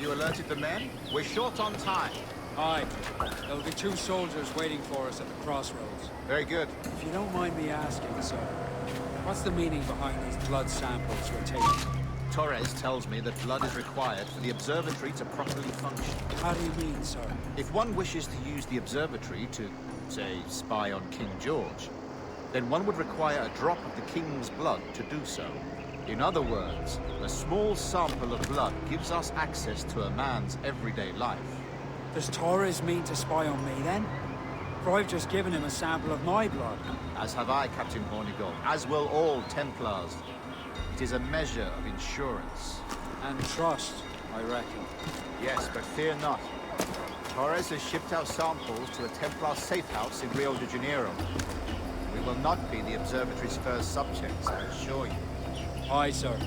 you alerted the men? We're short on time. Aye. There'll be 2 soldiers waiting for us at the crossroads. Very good. If you don't mind me asking, sir, what's the meaning behind these blood samples you're taking? Torres tells me that blood is required for the observatory to properly function. How do you mean, sir? If one wishes to use the observatory to, say, spy on King George, then one would require a drop of the King's blood to do so. In other words, a small sample of blood gives us access to a man's everyday life. Does Torres mean to spy on me, then? For I've just given him a sample of my blood. As have I, Captain Hornigold, as will all Templars. It is a measure of insurance. And trust, I reckon. Yes, but fear not. Torres has shipped our samples to a Templar safe house in Rio de Janeiro. We will not be the observatory's first subjects, I assure you. Aye, sir.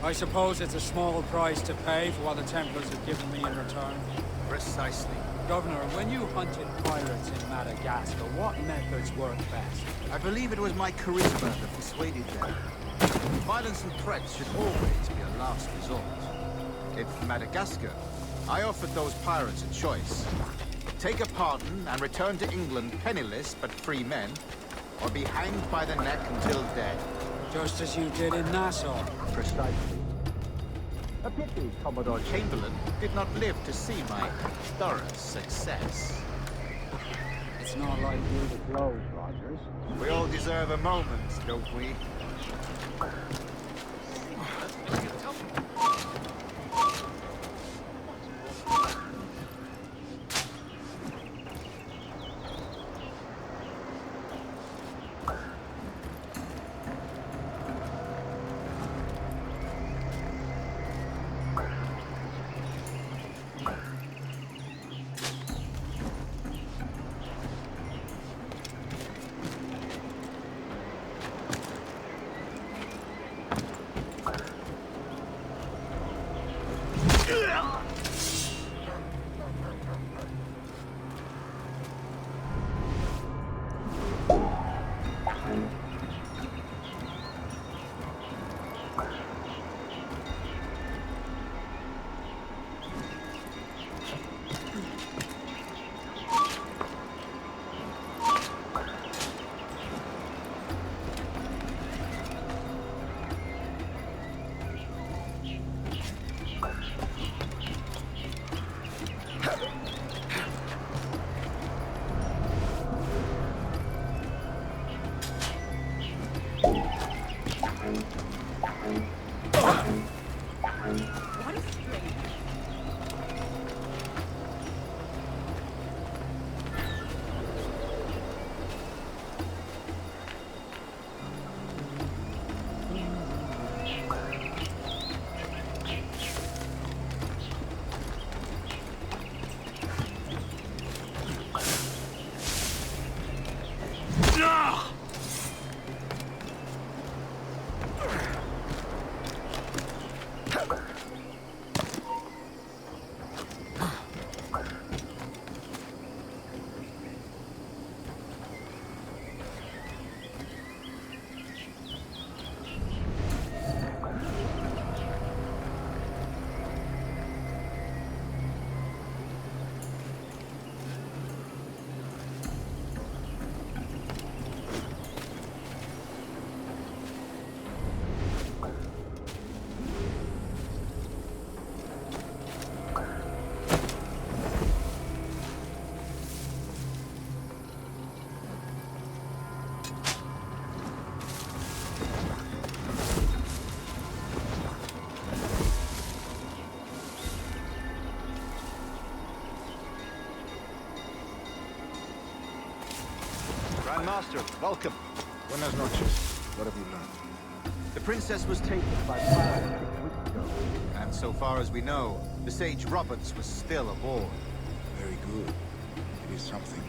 I suppose it's a small price to pay for what the Templars have given me in return. Precisely. Governor, when you hunted pirates in Madagascar, what methods worked best? I believe it was my charisma that persuaded them. Violence and threats should always be a last resort. In Madagascar, I offered those pirates a choice. Take a pardon and return to England penniless but free men, or be hanged by the neck until dead. Just as you did in Nassau. Precisely. A pity Commodore Chamberlain did not live to see my thorough success. It's not like you to close, Rogers. We all deserve a moment, don't we? Master, welcome. Buenas noches. What have you learned? The princess was taken by pirates 6 weeks ago. And so far as we know, the sage Roberts was still aboard. Very good. It is something.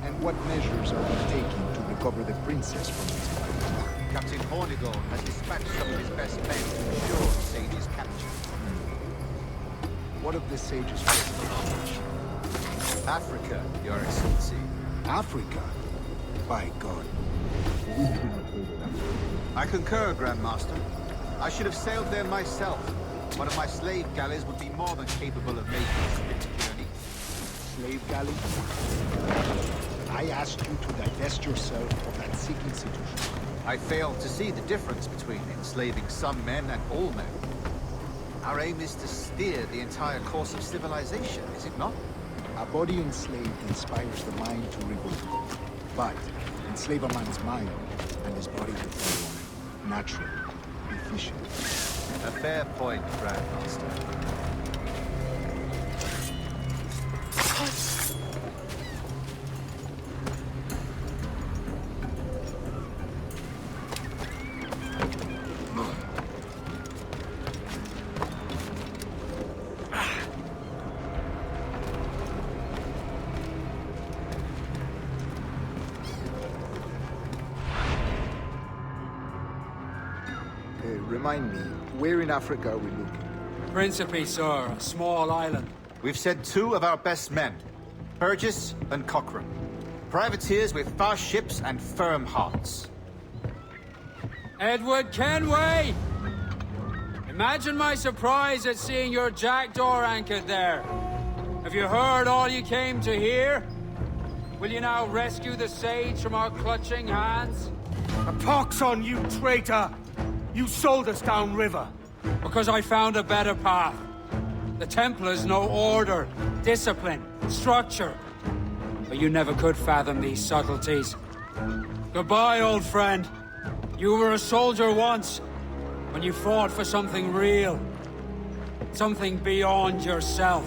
And what measures are you taking to recover the princess from these pirates? Captain Hornigold has dispatched some of his best men to ensure the sage's capture. What of the sage's destination? Africa, Your Excellency. Africa? By God. I concur, Grand Master. I should have sailed there myself. One of my slave galleys would be more than capable of making a swift journey. Slave galley? I asked you to divest yourself of that sick institution. I fail to see the difference between enslaving some men and all men. Our aim is to steer the entire course of civilization, is it not? A body enslaved inspires the mind to revolt. But enslave a man's mind, and his body will follow on, natural, efficient. A fair point, Grandmaster. Remind me, where in Africa are we looking? Principe, sir, a small island. We've sent 2 of our best men, Burgess and Cochrane. Privateers with fast ships and firm hearts. Edward Kenway! Imagine my surprise at seeing your jackdaw anchored there. Have you heard all you came to hear? Will you now rescue the sage from our clutching hands? A pox on you, traitor! You sold us downriver. Because I found a better path. The Templars know order, discipline, structure. But you never could fathom these subtleties. Goodbye, old friend. You were a soldier once, when you fought for something real. Something beyond yourself.